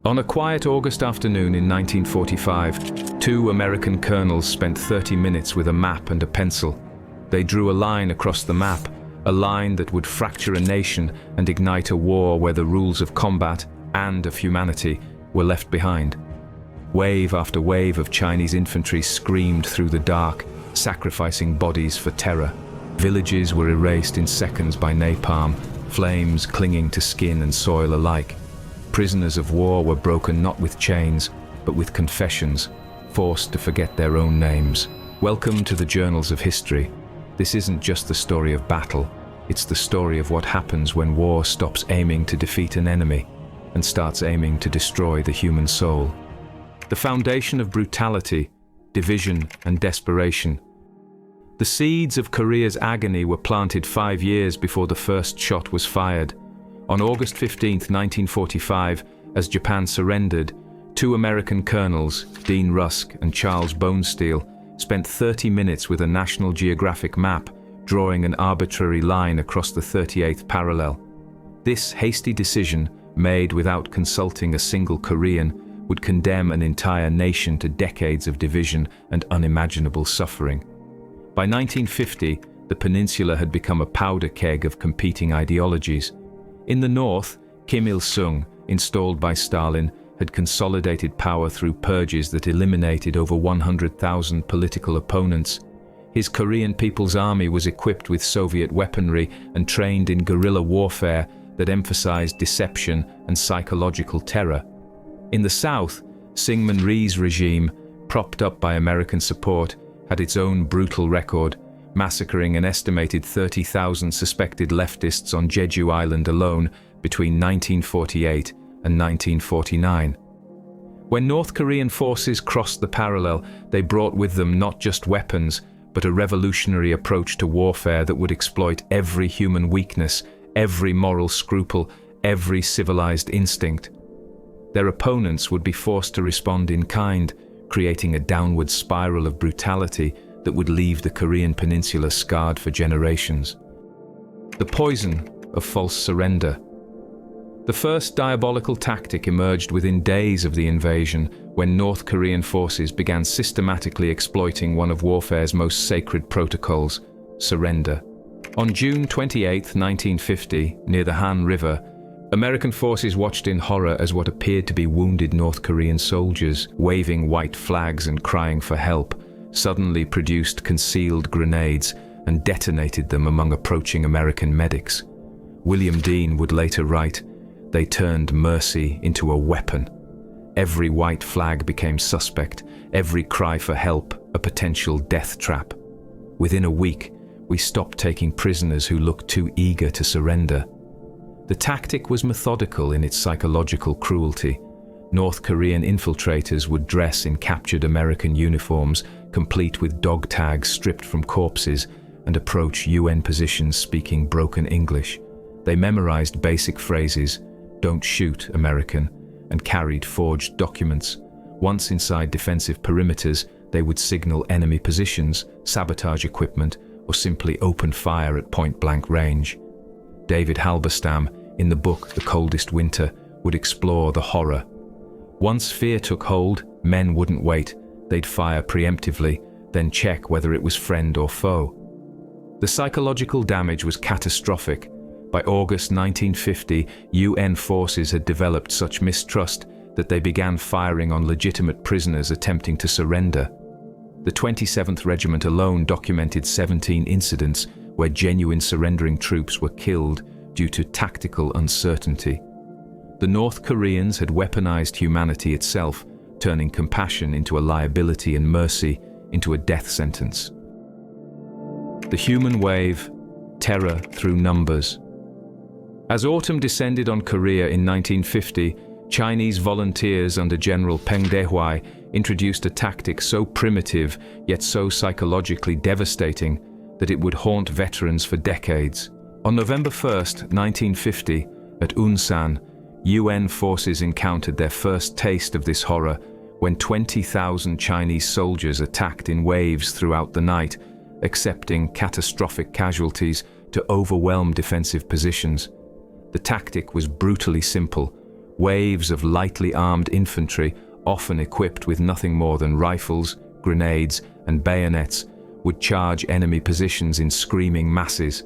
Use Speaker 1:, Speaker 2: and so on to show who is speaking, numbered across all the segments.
Speaker 1: On a quiet August afternoon in 1945, two American colonels spent 30 minutes with a map and a pencil. They drew a line across the map, a line that would fracture a nation and ignite a war where the rules of combat and of humanity were left behind. Wave after wave of Chinese infantry screamed through the dark, sacrificing bodies for terror. Villages were erased in seconds by napalm, flames clinging to skin and soil alike. Prisoners of war were broken not with chains, but with confessions, forced to forget their own names. Welcome to the Journals of History. This isn't just the story of battle, it's the story of what happens when war stops aiming to defeat an enemy and starts aiming to destroy the human soul. The foundation of brutality, division, and desperation. The seeds of Korea's agony were planted 5 years before the first shot was fired. On August 15, 1945, as Japan surrendered, two American colonels, Dean Rusk and Charles Bonesteel, spent 30 minutes with a National Geographic map, drawing an arbitrary line across the 38th parallel. This hasty decision, made without consulting a single Korean, would condemn an entire nation to decades of division and unimaginable suffering. By 1950, the peninsula had become a powder keg of competing ideologies. In the north, Kim Il-sung, installed by Stalin, had consolidated power through purges that eliminated over 100,000 political opponents. His Korean People's Army was equipped with Soviet weaponry and trained in guerrilla warfare that emphasized deception and psychological terror. In the south, Syngman Rhee's regime, propped up by American support, had its own brutal record, massacring an estimated 30,000 suspected leftists on Jeju Island alone between 1948 and 1949. When North Korean forces crossed the parallel, they brought with them not just weapons, but a revolutionary approach to warfare that would exploit every human weakness, every moral scruple, every civilized instinct. Their opponents would be forced to respond in kind, creating a downward spiral of brutality that would leave the Korean peninsula scarred for generations. The poison of false surrender. The first diabolical tactic emerged within days of the invasion, when North Korean forces began systematically exploiting one of warfare's most sacred protocols, surrender. On June 28, 1950, near the Han River, American forces watched in horror as what appeared to be wounded North Korean soldiers, waving white flags and crying for help, suddenly produced concealed grenades and detonated them among approaching American medics. William Dean would later write, "They turned mercy into a weapon. Every white flag became suspect, every cry for help a potential death trap. Within a week, we stopped taking prisoners who looked too eager to surrender." The tactic was methodical in its psychological cruelty. North Korean infiltrators would dress in captured American uniforms, complete with dog tags stripped from corpses, and approach UN positions speaking broken English. They memorized basic phrases, "Don't shoot, American," and carried forged documents. Once inside defensive perimeters, they would signal enemy positions, sabotage equipment, or simply open fire at point-blank range. David Halberstam, in the book The Coldest Winter, would explore the horror. Once fear took hold, men wouldn't wait. They'd fire preemptively, then check whether it was friend or foe. The psychological damage was catastrophic. By August 1950, UN forces had developed such mistrust that they began firing on legitimate prisoners attempting to surrender. The 27th Regiment alone documented 17 incidents where genuine surrendering troops were killed due to tactical uncertainty. The North Koreans had weaponized humanity itself, turning compassion into a liability and mercy into a death sentence. The human wave, terror through numbers. As autumn descended on Korea in 1950, Chinese volunteers under General Peng Dehuai introduced a tactic so primitive yet so psychologically devastating that it would haunt veterans for decades. On November 1, 1950, at Unsan, UN forces encountered their first taste of this horror when 20,000 Chinese soldiers attacked in waves throughout the night, accepting catastrophic casualties to overwhelm defensive positions. The tactic was brutally simple. Waves of lightly armed infantry, often equipped with nothing more than rifles, grenades, and bayonets, would charge enemy positions in screaming masses.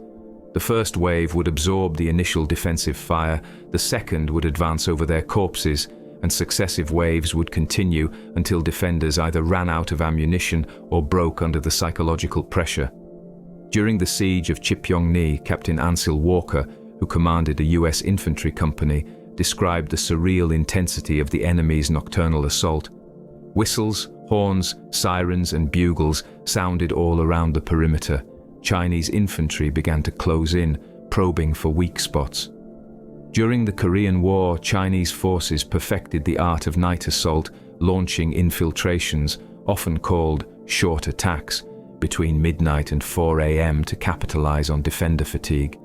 Speaker 1: The first wave would absorb the initial defensive fire, the second would advance over their corpses, and successive waves would continue until defenders either ran out of ammunition or broke under the psychological pressure. During the siege of Chipyong-ni, Captain Ansel Walker, who commanded a US infantry company, described the surreal intensity of the enemy's nocturnal assault. Whistles, horns, sirens, and bugles sounded all around the perimeter. Chinese infantry began to close in, probing for weak spots. During the Korean War, Chinese forces perfected the art of night assault, launching infiltrations, often called short attacks, between midnight and 4 a.m. to capitalize on defender fatigue.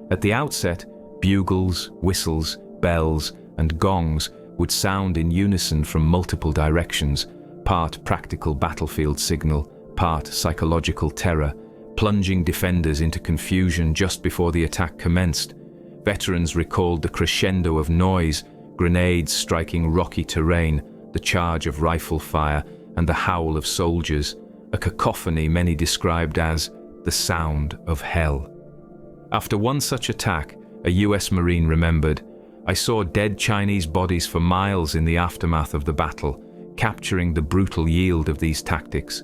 Speaker 1: At the outset, bugles, whistles, bells, and gongs would sound in unison from multiple directions, part practical battlefield signal, part psychological terror, plunging defenders into confusion just before the attack commenced. Veterans recalled the crescendo of noise, grenades striking rocky terrain, the charge of rifle fire, and the howl of soldiers, a cacophony many described as the sound of hell. After one such attack, a US Marine remembered, "I saw dead Chinese bodies for miles in the aftermath of the battle, capturing the brutal yield of these tactics."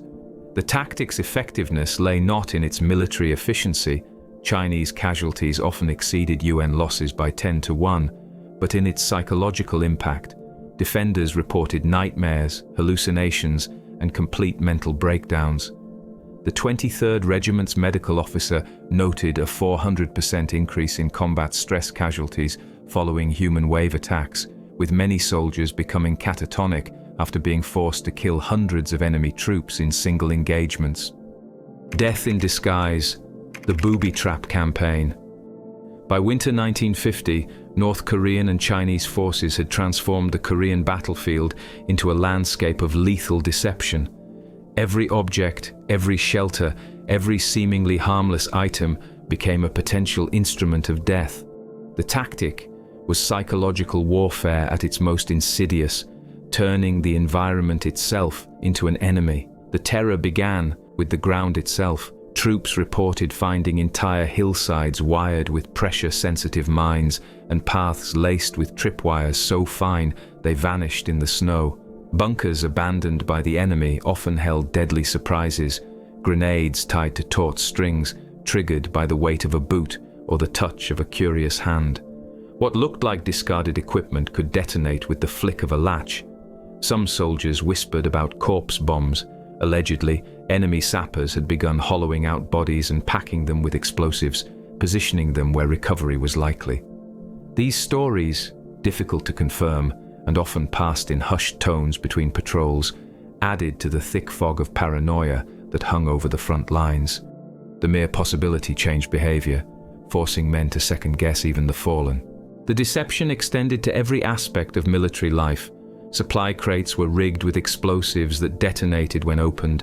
Speaker 1: The tactic's effectiveness lay not in its military efficiency. Chinese casualties often exceeded UN losses by 10 to 1, but in its psychological impact. Defenders reported nightmares, hallucinations, and complete mental breakdowns. The 23rd Regiment's medical officer noted a 400% increase in combat stress casualties following human wave attacks, with many soldiers becoming catatonic after being forced to kill hundreds of enemy troops in single engagements. Death in disguise, the Booby trap campaign. By winter 1950, North Korean and Chinese forces had transformed the Korean battlefield into a landscape of lethal deception. Every object, every shelter, every seemingly harmless item became a potential instrument of death. The tactic was psychological warfare at its most insidious, turning the environment itself into an enemy. The terror began with the ground itself. Troops reported finding entire hillsides wired with pressure-sensitive mines and paths laced with tripwires so fine they vanished in the snow. Bunkers abandoned by the enemy often held deadly surprises, grenades tied to taut strings, triggered by the weight of a boot or the touch of a curious hand. What looked like discarded equipment could detonate with the flick of a latch. Some soldiers whispered about corpse bombs. Allegedly, enemy sappers had begun hollowing out bodies and packing them with explosives, positioning them where recovery was likely. These stories, difficult to confirm and often passed in hushed tones between patrols, added to the thick fog of paranoia that hung over the front lines. The mere possibility changed behavior, forcing men to second-guess even the fallen. The deception extended to every aspect of military life. Supply crates were rigged with explosives that detonated when opened.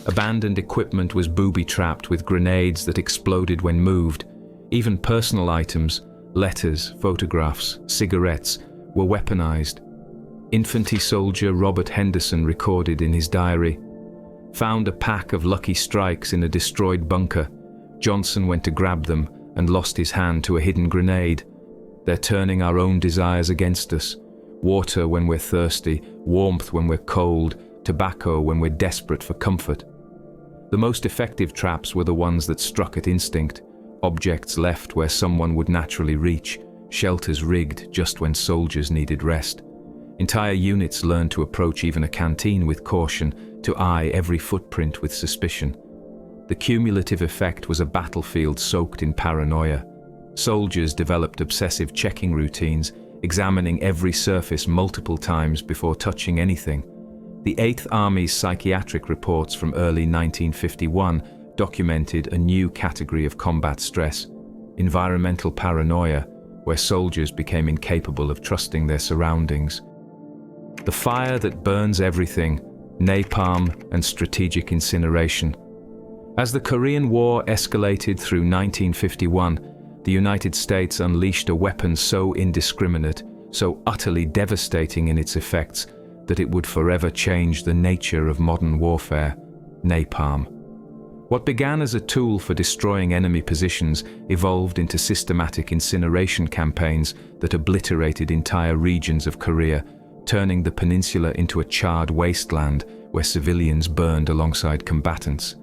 Speaker 1: Abandoned equipment was booby-trapped with grenades that exploded when moved. Even personal items, letters, photographs, cigarettes, were weaponized. Infantry soldier Robert Henderson recorded in his diary, "Found a pack of Lucky Strikes in a destroyed bunker. Johnson went to grab them and lost his hand to a hidden grenade. They're turning our own desires against us. Water when we're thirsty, warmth when we're cold, tobacco when we're desperate for comfort." The most effective traps were the ones that struck at instinct, objects left where someone would naturally reach, shelters rigged just when soldiers needed rest. Entire units learned to approach even a canteen with caution, to eye every footprint with suspicion. The cumulative effect was a battlefield soaked in paranoia. Soldiers developed obsessive checking routines, examining every surface multiple times before touching anything. The 8th Army's psychiatric reports from early 1951 documented a new category of combat stress, environmental paranoia, where soldiers became incapable of trusting their surroundings. The fire that burns everything, napalm and strategic incineration. As the Korean War escalated through 1951, the United States unleashed a weapon so indiscriminate so utterly devastating in its effects that it would forever change the nature of modern warfare: napalm. What began as a tool for destroying enemy positions evolved into systematic incineration campaigns that obliterated entire regions of Korea, turning the peninsula into a charred wasteland where civilians burned alongside combatants.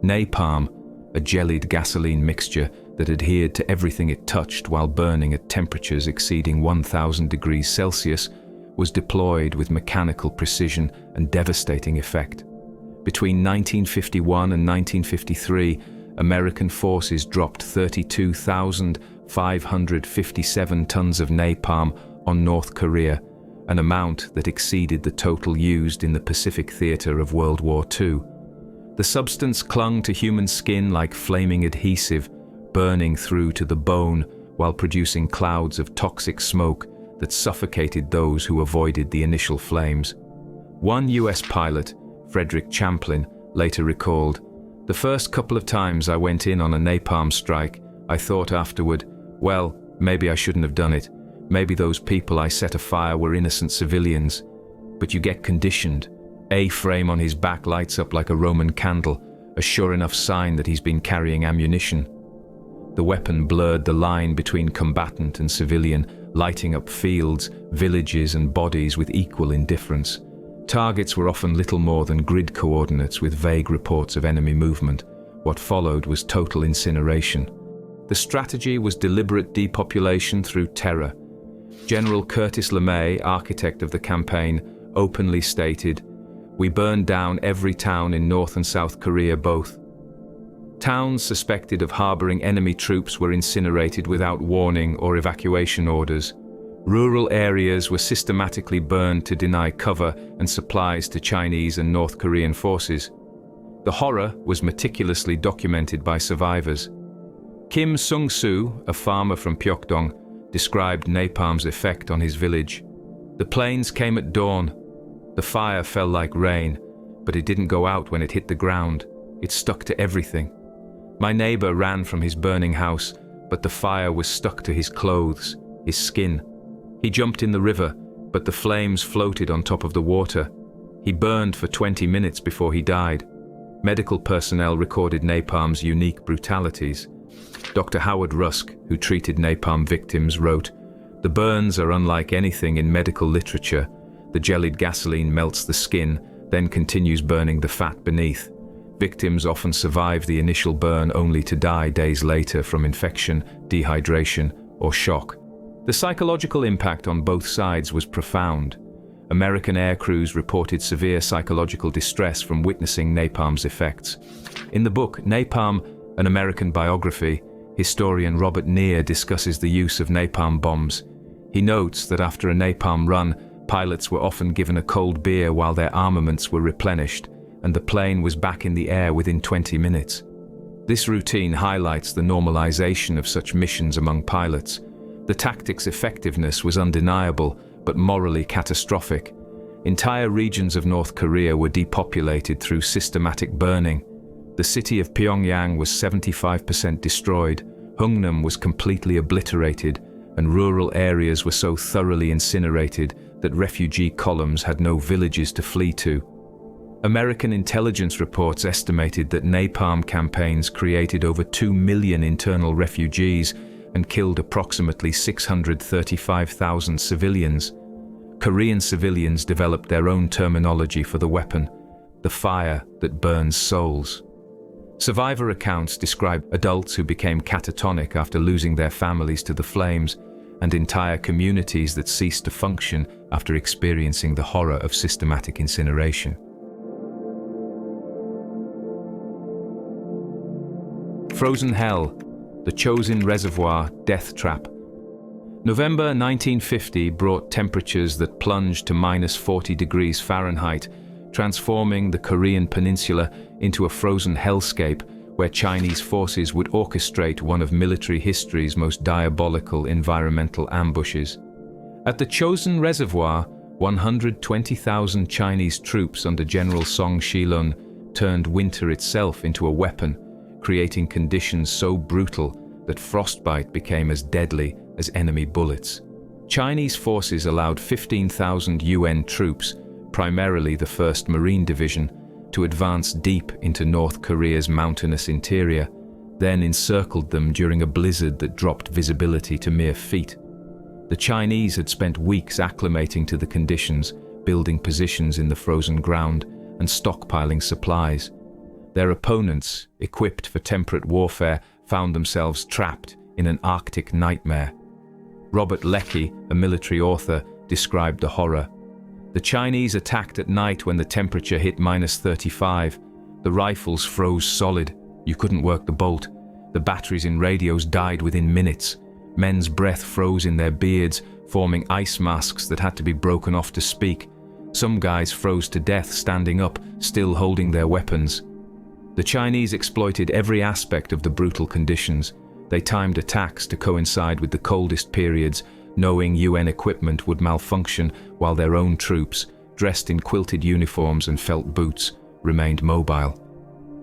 Speaker 1: Napalm, a jellied gasoline mixture that adhered to everything it touched while burning at temperatures exceeding 1,000 degrees Celsius, was deployed with mechanical precision and devastating effect. Between 1951 and 1953, American forces dropped 32,557 tons of napalm on North Korea, an amount that exceeded the total used in the Pacific theater of World War II. The substance clung to human skin like flaming adhesive, burning through to the bone while producing clouds of toxic smoke that suffocated those who avoided the initial flames. One US pilot, Frederick Champlin, later recalled, "The first couple of times I went in on a napalm strike, I thought afterward, well, maybe I shouldn't have done it. Maybe those people I set afire were innocent civilians. But you get conditioned. A frame on his back lights up like a Roman candle, a sure enough sign that he's been carrying ammunition." The weapon blurred the line between combatant and civilian, lighting up fields, villages, and bodies with equal indifference. Targets were often little more than grid coordinates with vague reports of enemy movement. What followed was total incineration. The strategy was deliberate depopulation through terror. General Curtis LeMay, architect of the campaign, openly stated, "We burned down every town in North and South Korea both." Towns suspected of harboring enemy troops were incinerated without warning or evacuation orders. Rural areas were systematically burned to deny cover and supplies to Chinese and North Korean forces. The horror was meticulously documented by survivors. Kim Sung-soo, a farmer from Pyeongdong, described napalm's effect on his village. "The planes came at dawn. The fire fell like rain, but it didn't go out when it hit the ground. It stuck to everything. My neighbor ran from his burning house, but the fire was stuck to his clothes, his skin. He jumped in the river, but the flames floated on top of the water. He burned for 20 minutes before he died." Medical personnel recorded napalm's unique brutalities. Dr. Howard Rusk, who treated napalm victims, wrote, "The burns are unlike anything in medical literature. The jellied gasoline melts the skin, then continues burning the fat beneath. Victims often survive the initial burn only to die days later from infection, dehydration, or shock." The psychological impact on both sides was profound. American air crews reported severe psychological distress from witnessing napalm's effects. In the book Napalm, an American biography, historian Robert Neer discusses the use of napalm bombs. He notes that after a napalm run, pilots were often given a cold beer while their armaments were replenished, and the plane was back in the air within 20 minutes. This routine highlights the normalization of such missions among pilots. The tactic's effectiveness was undeniable, but morally catastrophic. Entire regions of North Korea were depopulated through systematic burning. The city of Pyongyang was 75% destroyed, Hungnam was completely obliterated, and rural areas were so thoroughly incinerated that refugee columns had no villages to flee to. American intelligence reports estimated that napalm campaigns created over 2 million internal refugees and killed approximately 635,000 civilians. Korean civilians developed their own terminology for the weapon, the fire that burns souls. Survivor accounts describe adults who became catatonic after losing their families to the flames, and entire communities that ceased to function after experiencing the horror of systematic incineration. Frozen Hell, the Chosin Reservoir death trap. November 1950 brought temperatures that plunged to -40 degrees Fahrenheit, transforming the Korean peninsula into a frozen hellscape where Chinese forces would orchestrate one of military history's most diabolical environmental ambushes. At the Chosin Reservoir, 120,000 Chinese troops under General Song Shilun turned winter itself into a weapon, creating conditions so brutal that frostbite became as deadly as enemy bullets. Chinese forces allowed 15,000 UN troops, primarily the 1st Marine Division, to advance deep into North Korea's mountainous interior, then encircled them during a blizzard that dropped visibility to mere feet. The Chinese had spent weeks acclimating to the conditions, building positions in the frozen ground, and stockpiling supplies. Their opponents, equipped for temperate warfare, found themselves trapped in an Arctic nightmare. Robert Leckie, a military author, described the horror. The Chinese attacked at night when the temperature hit -35. The rifles froze solid. You couldn't work the bolt. The batteries in radios died within minutes. Men's breath froze in their beards, forming ice masks that had to be broken off to speak. Some guys froze to death standing up, still holding their weapons. The Chinese exploited every aspect of the brutal conditions. They timed attacks to coincide with the coldest periods, knowing UN equipment would malfunction while their own troops, dressed in quilted uniforms and felt boots, remained mobile.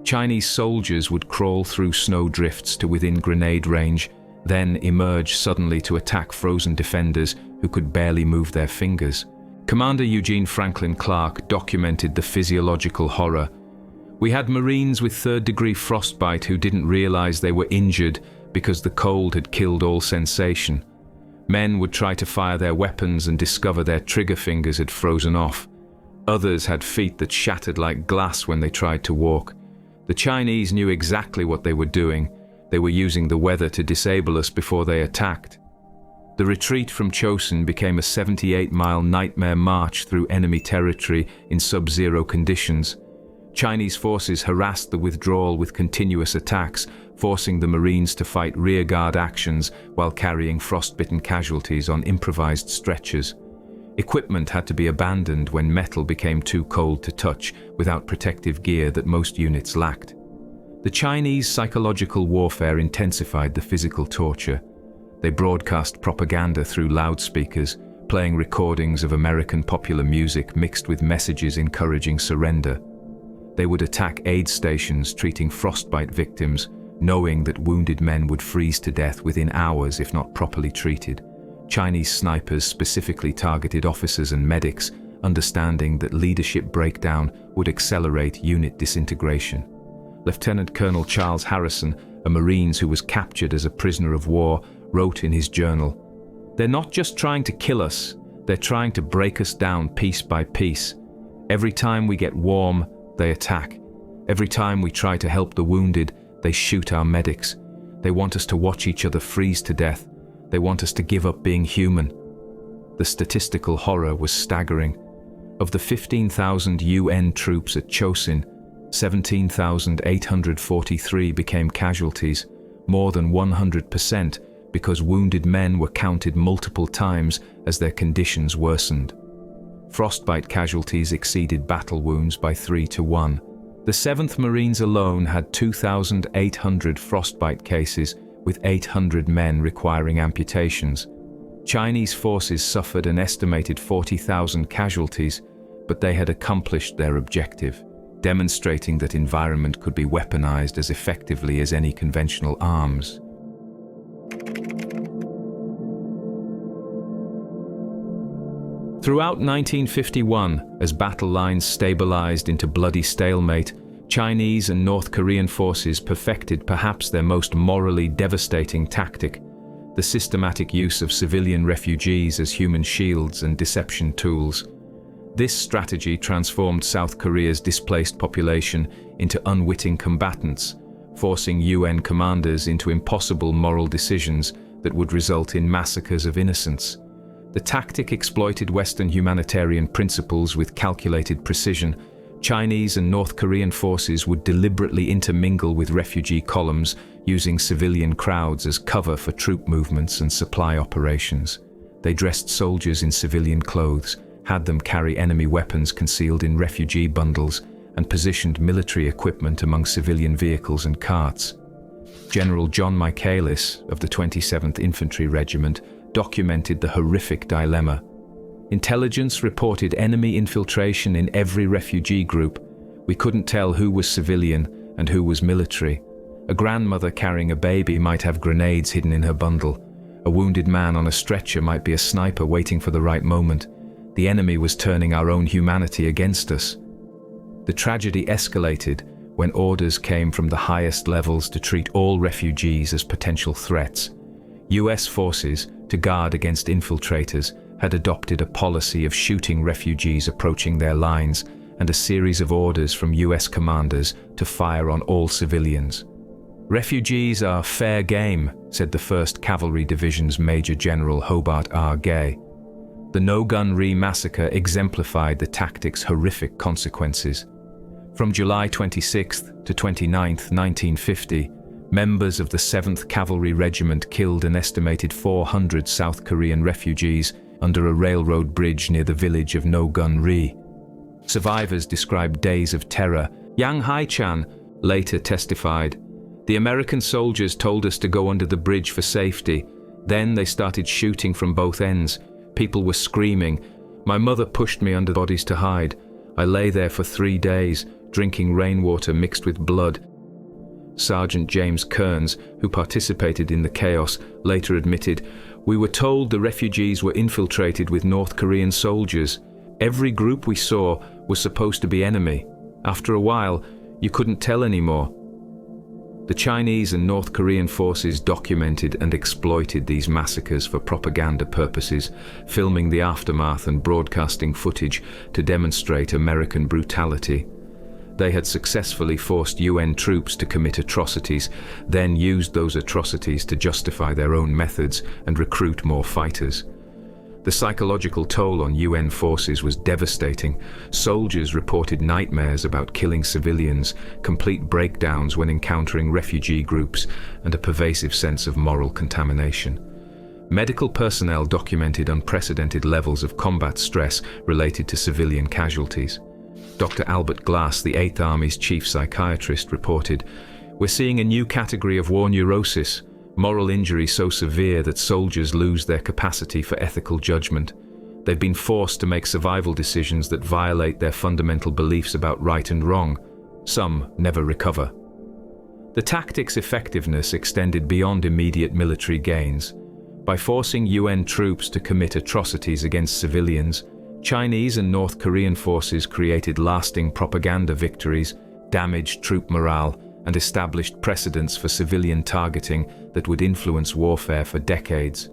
Speaker 1: Chinese soldiers would crawl through snow drifts to within grenade range, then emerge suddenly to attack frozen defenders who could barely move their fingers. Commander Eugene Franklin Clark documented the physiological horror. "We had Marines with 3rd-degree frostbite who didn't realize they were injured because the cold had killed all sensation. Men would try to fire their weapons and discover their trigger fingers had frozen off. Others had feet that shattered like glass when they tried to walk. The Chinese knew exactly what they were doing. They were using the weather to disable us before they attacked." The retreat from Chosin became a 78-mile nightmare march through enemy territory in sub-zero conditions. Chinese forces harassed the withdrawal with continuous attacks, forcing the Marines to fight rearguard actions while carrying frostbitten casualties on improvised stretchers. Equipment had to be abandoned when metal became too cold to touch without protective gear that most units lacked. The Chinese psychological warfare intensified the physical torture. They broadcast propaganda through loudspeakers, playing recordings of American popular music mixed with messages encouraging surrender. They would attack aid stations treating frostbite victims, knowing that wounded men would freeze to death within hours if not properly treated. Chinese snipers specifically targeted officers and medics, understanding that leadership breakdown would accelerate unit disintegration. Lieutenant Colonel Charles Harrison, a Marine who was captured as a prisoner of war, wrote in his journal, "They're not just trying to kill us, they're trying to break us down piece by piece. Every time we get warm, they attack. Every time we try to help the wounded, they shoot our medics. They want us to watch each other freeze to death. They want us to give up being human." The statistical horror was staggering. Of the 15,000 UN troops at Chosin, 17,843 became casualties, more than 100%, because wounded men were counted multiple times as their conditions worsened. Frostbite casualties exceeded battle wounds by 3 to 1. The 7th Marines alone had 2,800 frostbite cases, with 800 men requiring amputations. Chinese forces suffered an estimated 40,000 casualties, but they had accomplished their objective, demonstrating that environment could be weaponized as effectively as any conventional arms. Throughout 1951, as battle lines stabilized into bloody stalemate, Chinese and North Korean forces perfected perhaps their most morally devastating tactic: the systematic use of civilian refugees as human shields and deception tools. This strategy transformed South Korea's displaced population into unwitting combatants, forcing UN commanders into impossible moral decisions that would result in massacres of innocents. The tactic exploited Western humanitarian principles with calculated precision. Chinese and North Korean forces would deliberately intermingle with refugee columns, using civilian crowds as cover for troop movements and supply operations. They dressed soldiers in civilian clothes, had them carry enemy weapons concealed in refugee bundles, and positioned military equipment among civilian vehicles and carts. General John Michaelis of the 27th Infantry Regiment documented the horrific dilemma. Intelligence reported enemy infiltration in every refugee group. We couldn't tell who was civilian and who was military. A grandmother carrying a baby might have grenades hidden in her bundle. A wounded man on a stretcher might be a sniper waiting for the right moment. The enemy was turning our own humanity against us. The tragedy escalated when orders came from the highest levels to treat all refugees as potential threats. US forces, to guard against infiltrators, had adopted a policy of shooting refugees approaching their lines, and a series of orders from US commanders to fire on all civilians. "Refugees are fair game," said the 1st Cavalry Division's Major General Hobart R. Gay. The No-Gun Ri massacre exemplified the tactic's horrific consequences. From July 26 to 29, 1950, members of the 7th Cavalry Regiment killed an estimated 400 South Korean refugees under a railroad bridge near the village of No-Gun Ri. Survivors described days of terror. Yang Hai-chan later testified, "The American soldiers told us to go under the bridge for safety. Then they started shooting from both ends. People were screaming. My mother pushed me under bodies to hide. I lay there for 3 days, drinking rainwater mixed with blood." Sergeant James Kearns, who participated in the chaos, later admitted, "We were told the refugees were infiltrated with North Korean soldiers. Every group we saw was supposed to be enemy. After a while, you couldn't tell anymore." The Chinese and North Korean forces documented and exploited these massacres for propaganda purposes, filming the aftermath and broadcasting footage to demonstrate American brutality. They had successfully forced UN troops to commit atrocities, then used those atrocities to justify their own methods and recruit more fighters. The psychological toll on UN forces was devastating. Soldiers reported nightmares about killing civilians, complete breakdowns when encountering refugee groups, and a pervasive sense of moral contamination. Medical personnel documented unprecedented levels of combat stress related to civilian casualties. Dr. Albert Glass, the 8th Army's chief psychiatrist, reported, "We're seeing a new category of war neurosis, moral injury so severe that soldiers lose their capacity for ethical judgment. They've been forced to make survival decisions that violate their fundamental beliefs about right and wrong. Some never recover." The tactic's effectiveness extended beyond immediate military gains. By forcing UN troops to commit atrocities against civilians, Chinese and North Korean forces created lasting propaganda victories, damaged troop morale, and established precedents for civilian targeting that would influence warfare for decades.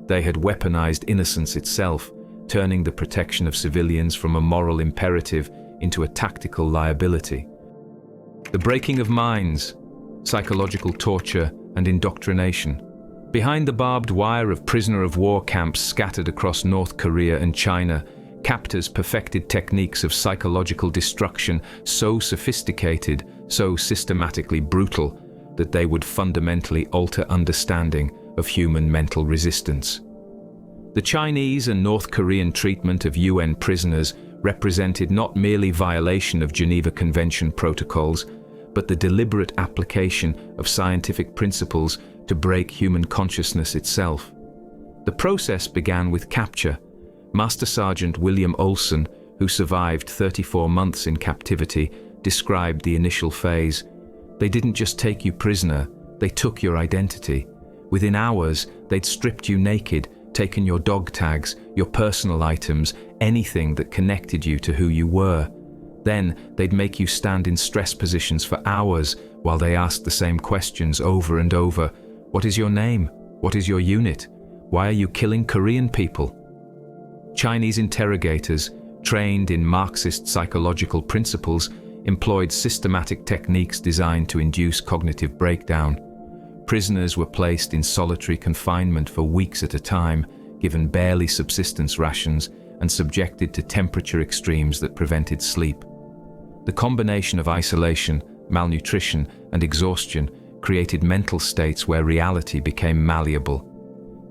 Speaker 1: They had weaponized innocence itself, turning the protection of civilians from a moral imperative into a tactical liability. The breaking of minds, psychological torture, and indoctrination. Behind the barbed wire of prisoner-of-war camps scattered across North Korea and China, captors perfected techniques of psychological destruction so sophisticated, so systematically brutal, that they would fundamentally alter understanding of human mental resistance. The Chinese and North Korean treatment of UN prisoners represented not merely violation of Geneva Convention protocols, but the deliberate application of scientific principles to break human consciousness itself. The process began with capture. Master Sergeant William Olson, who survived 34 months in captivity, described the initial phase. "They didn't just take you prisoner, they took your identity. Within hours, they'd stripped you naked, taken your dog tags, your personal items, anything that connected you to who you were. Then they'd make you stand in stress positions for hours while they asked the same questions over and over. What is your name? What is your unit? Why are you killing Korean people?" Chinese interrogators, trained in Marxist psychological principles, employed systematic techniques designed to induce cognitive breakdown. Prisoners were placed in solitary confinement for weeks at a time, given barely subsistence rations, and subjected to temperature extremes that prevented sleep. The combination of isolation, malnutrition, and exhaustion created mental states where reality became malleable.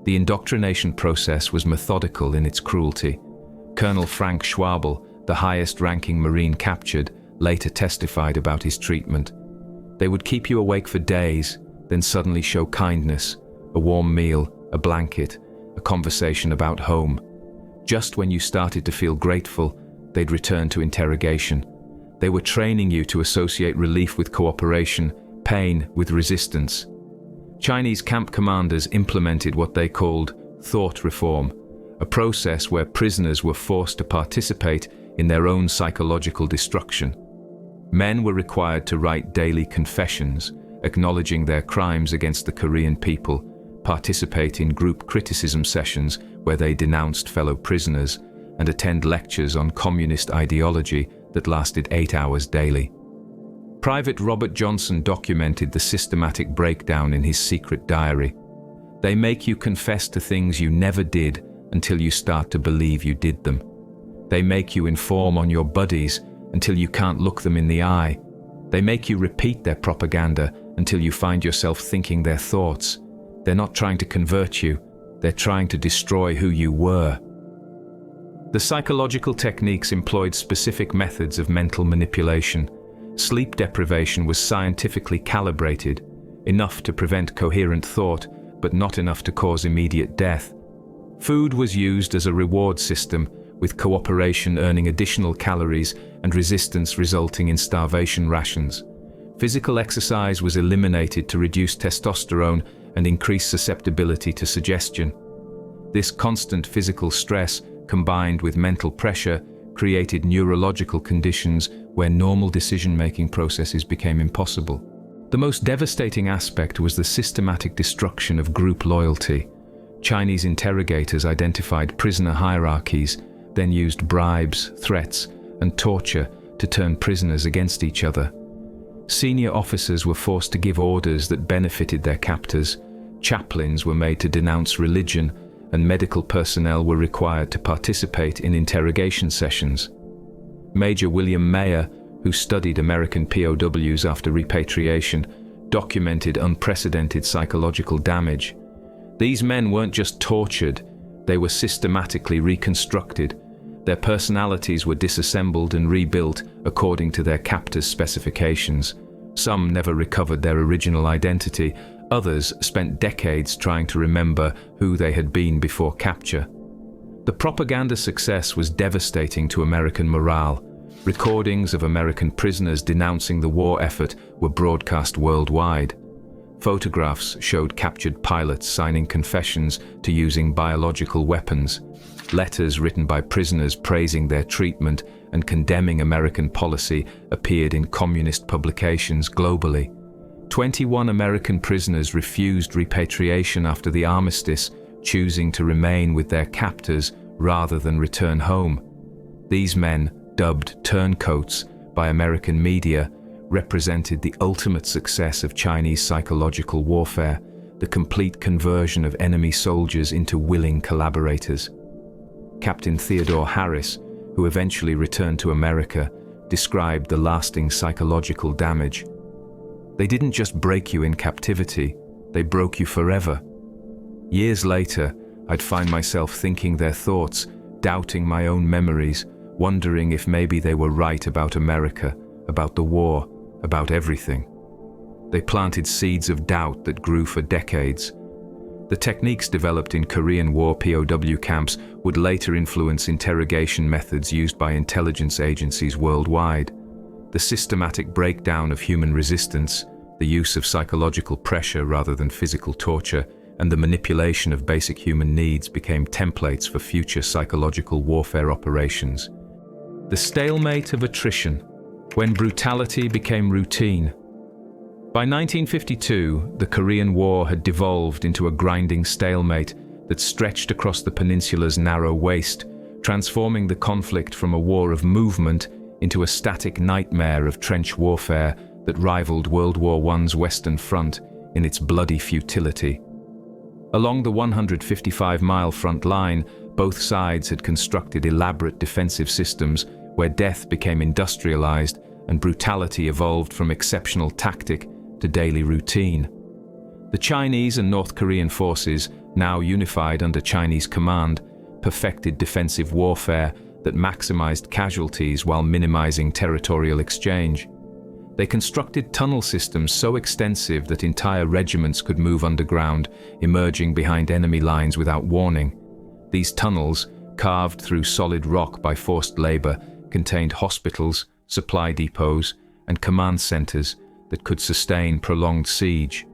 Speaker 1: The indoctrination process was methodical in its cruelty. Colonel Frank Schwabel, the highest-ranking Marine captured, later testified about his treatment. "They would keep you awake for days, then suddenly show kindness, a warm meal, a blanket, a conversation about home. Just when you started to feel grateful, they'd return to interrogation. They were training you to associate relief with cooperation, pain with resistance." Chinese camp commanders implemented what they called thought reform, a process where prisoners were forced to participate in their own psychological destruction. Men were required to write daily confessions, acknowledging their crimes against the Korean people, participate in group criticism sessions where they denounced fellow prisoners, and attend lectures on communist ideology that lasted 8 hours daily. Private Robert Johnson documented the systematic breakdown in his secret diary. They make you confess to things you never did until you start to believe you did them. They make you inform on your buddies until you can't look them in the eye. They make you repeat their propaganda until you find yourself thinking their thoughts. They're not trying to convert you, they're trying to destroy who you were. The psychological techniques employed specific methods of mental manipulation. Sleep deprivation was scientifically calibrated, enough to prevent coherent thought, but not enough to cause immediate death. Food was used as a reward system, with cooperation earning additional calories and resistance resulting in starvation rations. Physical exercise was eliminated to reduce testosterone and increase susceptibility to suggestion. This constant physical stress, combined with mental pressure, created neurological conditions where normal decision-making processes became impossible. The most devastating aspect was the systematic destruction of group loyalty. Chinese interrogators identified prisoner hierarchies, then used bribes, threats, and torture to turn prisoners against each other. Senior officers were forced to give orders that benefited their captors, chaplains were made to denounce religion, and medical personnel were required to participate in interrogation sessions. Major William Mayer, who studied American POWs after repatriation, documented unprecedented psychological damage. These men weren't just tortured, they were systematically reconstructed. Their personalities were disassembled and rebuilt according to their captors' specifications. Some never recovered their original identity, others spent decades trying to remember who they had been before capture. The propaganda success was devastating to American morale. Recordings of American prisoners denouncing the war effort were broadcast worldwide. Photographs showed captured pilots signing confessions to using biological weapons. Letters written by prisoners praising their treatment and condemning American policy appeared in communist publications globally. 21 American prisoners refused repatriation after the Armistice, choosing to remain with their captors rather than return home. These men, dubbed turncoats by American media, represented the ultimate success of Chinese psychological warfare, the complete conversion of enemy soldiers into willing collaborators. Captain Theodore Harris, who eventually returned to America, described the lasting psychological damage. They didn't just break you in captivity, they broke you forever. Years later, I'd find myself thinking their thoughts, doubting my own memories, wondering if maybe they were right about America, about the war, about everything. They planted seeds of doubt that grew for decades. The techniques developed in Korean War POW camps would later influence interrogation methods used by intelligence agencies worldwide. The systematic breakdown of human resistance, the use of psychological pressure rather than physical torture, and the manipulation of basic human needs became templates for future psychological warfare operations. The Stalemate of Attrition, when brutality became routine. By 1952, the Korean War had devolved into a grinding stalemate that stretched across the peninsula's narrow waist, transforming the conflict from a war of movement into a static nightmare of trench warfare that rivaled World War I's Western Front in its bloody futility. Along the 155-mile front line, both sides had constructed elaborate defensive systems where death became industrialized and brutality evolved from exceptional tactic to daily routine. The Chinese and North Korean forces, now unified under Chinese command, perfected defensive warfare that maximized casualties while minimizing territorial exchange. They constructed tunnel systems so extensive that entire regiments could move underground, emerging behind enemy lines without warning. These tunnels, carved through solid rock by forced labor, contained hospitals, supply depots, and command centers that could sustain prolonged siege.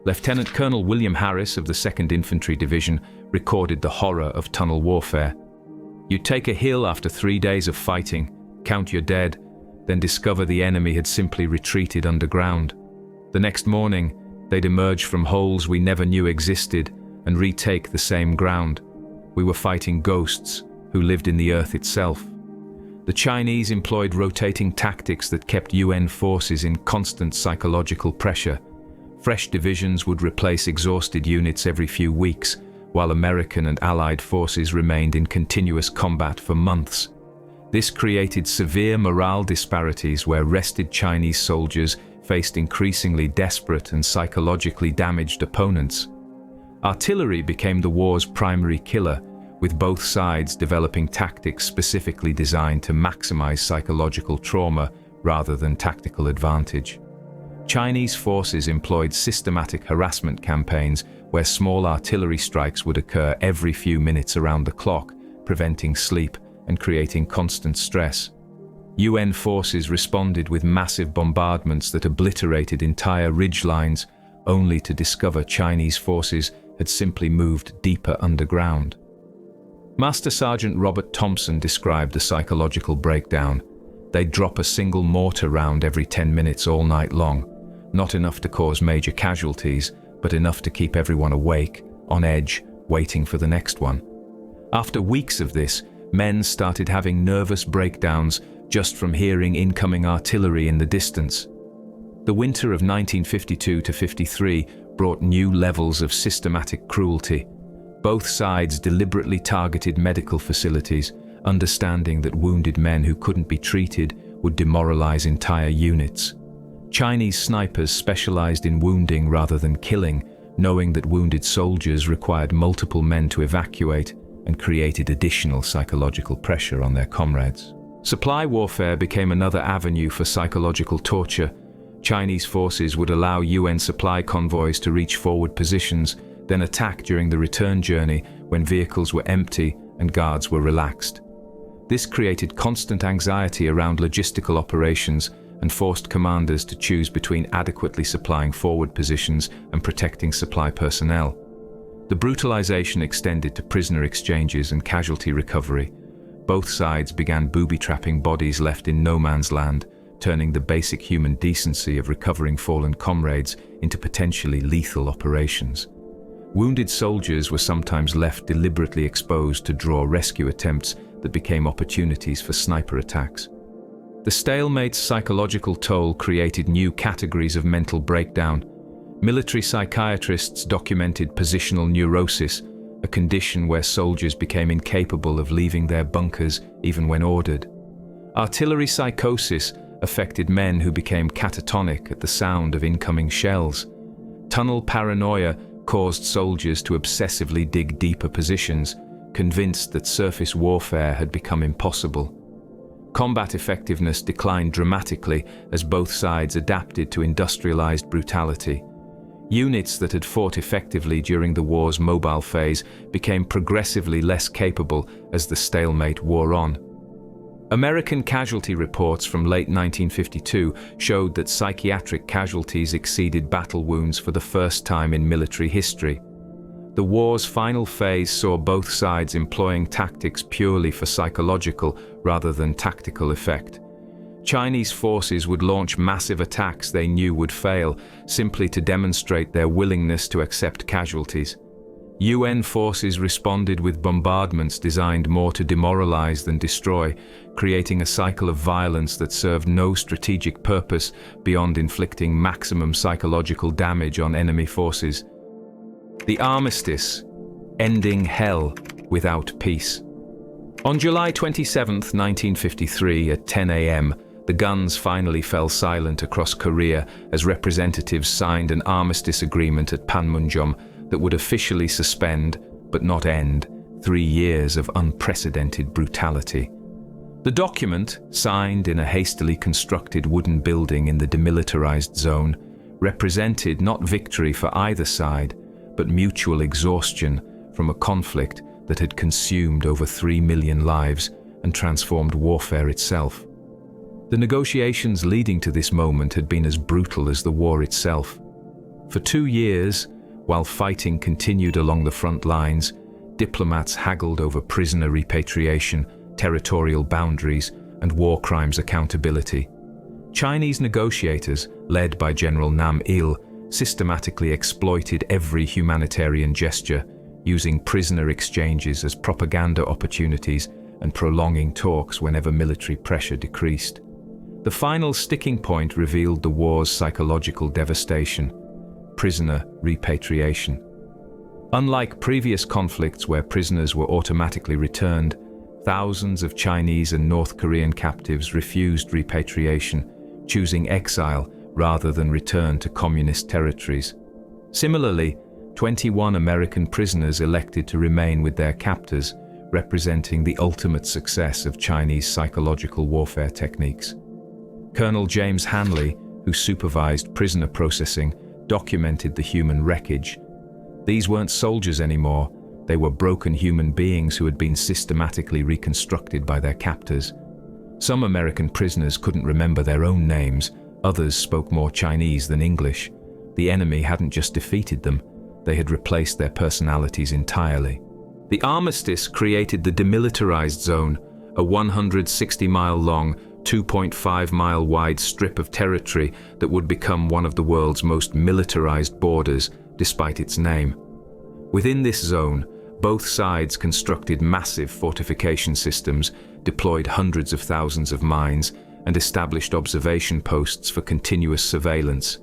Speaker 1: Lieutenant Colonel William Harris of the 2nd Infantry Division recorded the horror of tunnel warfare. You'd take a hill after 3 days of fighting, count your dead, then discover the enemy had simply retreated underground. The next morning, they'd emerge from holes we never knew existed and retake the same ground. We were fighting ghosts who lived in the earth itself. The Chinese employed rotating tactics that kept UN forces in constant psychological pressure. Fresh divisions would replace exhausted units every few weeks, while American and Allied forces remained in continuous combat for months. This created severe morale disparities where rested Chinese soldiers faced increasingly desperate and psychologically damaged opponents. Artillery became the war's primary killer, with both sides developing tactics specifically designed to maximize psychological trauma rather than tactical advantage. Chinese forces employed systematic harassment campaigns where small artillery strikes would occur every few minutes around the clock, preventing sleep and creating constant stress. UN forces responded with massive bombardments that obliterated entire ridge lines, only to discover Chinese forces had simply moved deeper underground. Master Sergeant Robert Thompson described the psychological breakdown. They'd drop a single mortar round every 10 minutes all night long. Not enough to cause major casualties, but enough to keep everyone awake, on edge, waiting for the next one. After weeks of this, men started having nervous breakdowns just from hearing incoming artillery in the distance. The winter of 1952-53 brought new levels of systematic cruelty. Both sides deliberately targeted medical facilities, understanding that wounded men who couldn't be treated would demoralize entire units. Chinese snipers specialized in wounding rather than killing, knowing that wounded soldiers required multiple men to evacuate and created additional psychological pressure on their comrades. Supply warfare became another avenue for psychological torture. Chinese forces would allow UN supply convoys to reach forward positions, then attack during the return journey when vehicles were empty and guards were relaxed. This created constant anxiety around logistical operations and forced commanders to choose between adequately supplying forward positions and protecting supply personnel. The brutalization extended to prisoner exchanges and casualty recovery. Both sides began booby-trapping bodies left in no man's land, turning the basic human decency of recovering fallen comrades into potentially lethal operations. Wounded soldiers were sometimes left deliberately exposed to draw rescue attempts that became opportunities for sniper attacks. The stalemate's psychological toll created new categories of mental breakdown. Military psychiatrists documented positional neurosis, a condition where soldiers became incapable of leaving their bunkers even when ordered. Artillery psychosis affected men who became catatonic at the sound of incoming shells. Tunnel paranoia caused soldiers to obsessively dig deeper positions, convinced that surface warfare had become impossible. Combat effectiveness declined dramatically as both sides adapted to industrialized brutality. Units that had fought effectively during the war's mobile phase became progressively less capable as the stalemate wore on. American casualty reports from late 1952 showed that psychiatric casualties exceeded battle wounds for the first time in military history. The war's final phase saw both sides employing tactics purely for psychological rather than tactical effect. Chinese forces would launch massive attacks they knew would fail, simply to demonstrate their willingness to accept casualties. UN forces responded with bombardments designed more to demoralize than destroy, creating a cycle of violence that served no strategic purpose beyond inflicting maximum psychological damage on enemy forces. The Armistice, ending hell without peace. On July 27, 1953, at 10 a.m., the guns finally fell silent across Korea as representatives signed an armistice agreement at Panmunjom that would officially suspend, but not end, 3 years of unprecedented brutality. The document, signed in a hastily constructed wooden building in the demilitarized zone, represented not victory for either side, but mutual exhaustion from a conflict that had consumed over 3 million lives and transformed warfare itself. The negotiations leading to this moment had been as brutal as the war itself. For 2 years, while fighting continued along the front lines, diplomats haggled over prisoner repatriation, territorial boundaries, and war crimes accountability. Chinese negotiators, led by General Nam Il, systematically exploited every humanitarian gesture, using prisoner exchanges as propaganda opportunities and prolonging talks whenever military pressure decreased. The final sticking point revealed the war's psychological devastation: prisoner repatriation. Unlike previous conflicts where prisoners were automatically returned, thousands of Chinese and North Korean captives refused repatriation, choosing exile rather than return to communist territories. Similarly, 21 American prisoners elected to remain with their captors, representing the ultimate success of Chinese psychological warfare techniques. Colonel James Hanley, who supervised prisoner processing, documented the human wreckage. These weren't soldiers anymore, they were broken human beings who had been systematically reconstructed by their captors. Some American prisoners couldn't remember their own names, others spoke more Chinese than English. The enemy hadn't just defeated them, they had replaced their personalities entirely. The Armistice created the Demilitarized Zone, a 160-mile-long, 2.5-mile-wide strip of territory that would become one of the world's most militarized borders, despite its name. Within this zone, both sides constructed massive fortification systems, deployed hundreds of thousands of mines, and established observation posts for continuous surveillance.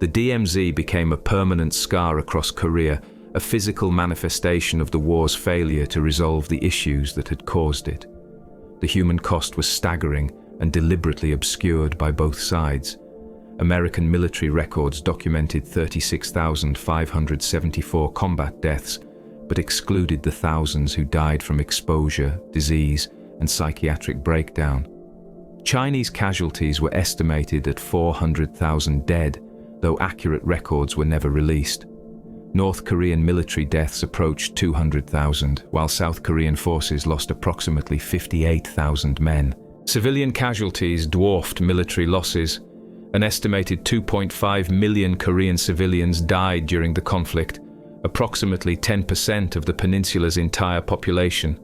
Speaker 1: The DMZ became a permanent scar across Korea, a physical manifestation of the war's failure to resolve the issues that had caused it. The human cost was staggering and deliberately obscured by both sides. American military records documented 36,574 combat deaths, but excluded the thousands who died from exposure, disease, and psychiatric breakdown. Chinese casualties were estimated at 400,000 dead, though accurate records were never released. North Korean military deaths approached 200,000, while South Korean forces lost approximately 58,000 men. Civilian casualties dwarfed military losses. An estimated 2.5 million Korean civilians died during the conflict, approximately 10% of the peninsula's entire population.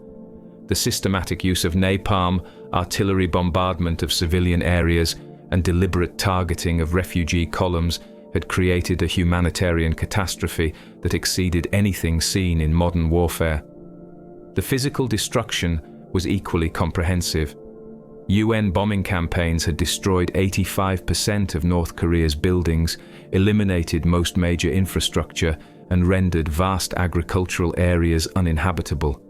Speaker 1: The systematic use of napalm, artillery bombardment of civilian areas, and deliberate targeting of refugee columns had created a humanitarian catastrophe that exceeded anything seen in modern warfare. The physical destruction was equally comprehensive. UN bombing campaigns had destroyed 85% of North Korea's buildings, eliminated most major infrastructure, and rendered vast agricultural areas uninhabitable.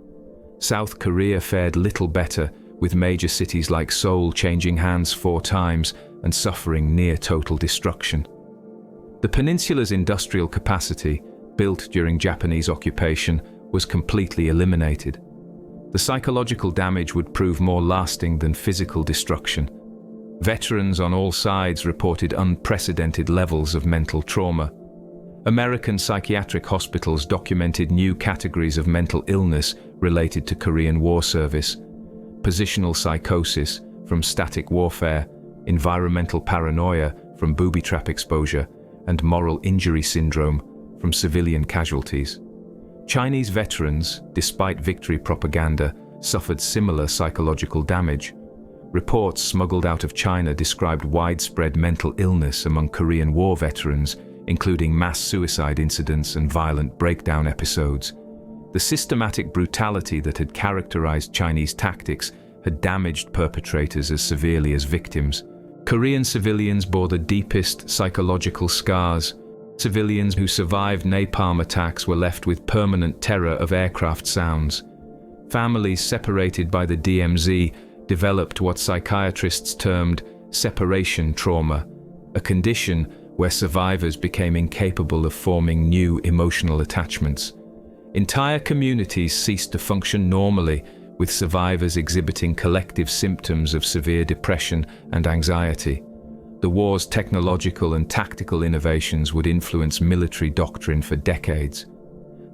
Speaker 1: South Korea fared little better, with major cities like Seoul changing hands 4 times and suffering near total destruction. The peninsula's industrial capacity, built during Japanese occupation, was completely eliminated. The psychological damage would prove more lasting than physical destruction. Veterans on all sides reported unprecedented levels of mental trauma. American psychiatric hospitals documented new categories of mental illness related to Korean War service: positional psychosis from static warfare, environmental paranoia from booby trap exposure, and moral injury syndrome from civilian casualties. Chinese veterans, despite victory propaganda, suffered similar psychological damage. Reports smuggled out of China described widespread mental illness among Korean War veterans, including mass suicide incidents and violent breakdown episodes. The systematic brutality that had characterized Chinese tactics had damaged perpetrators as severely as victims. Korean civilians bore the deepest psychological scars. Civilians who survived napalm attacks were left with permanent terror of aircraft sounds. Families separated by the DMZ developed what psychiatrists termed separation trauma, a condition where survivors became incapable of forming new emotional attachments. Entire communities ceased to function normally, with survivors exhibiting collective symptoms of severe depression and anxiety. The war's technological and tactical innovations would influence military doctrine for decades.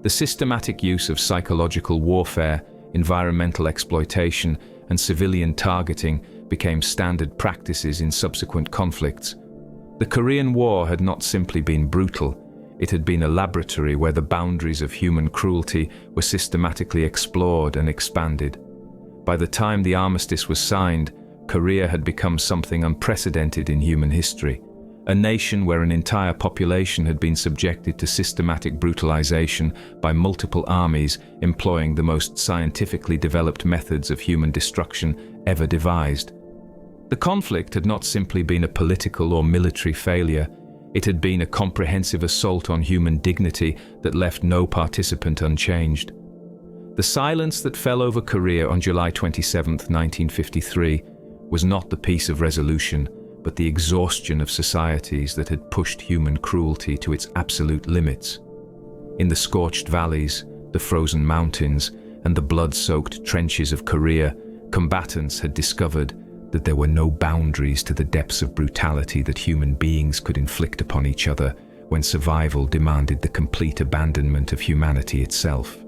Speaker 1: The systematic use of psychological warfare, environmental exploitation, and civilian targeting became standard practices in subsequent conflicts. The Korean War had not simply been brutal, It had been a laboratory where the boundaries of human cruelty were systematically explored and expanded. By the time the armistice was signed, Korea had become something unprecedented in human history, a nation where an entire population had been subjected to systematic brutalization by multiple armies employing the most scientifically developed methods of human destruction ever devised. The conflict had not simply been a political or military failure, it had been a comprehensive assault on human dignity that left no participant unchanged. The silence that fell over Korea on July 27, 1953, was not the peace of resolution, but the exhaustion of societies that had pushed human cruelty to its absolute limits. In the scorched valleys, the frozen mountains, and the blood-soaked trenches of Korea, combatants had discovered that there were no boundaries to the depths of brutality that human beings could inflict upon each other when survival demanded the complete abandonment of humanity itself.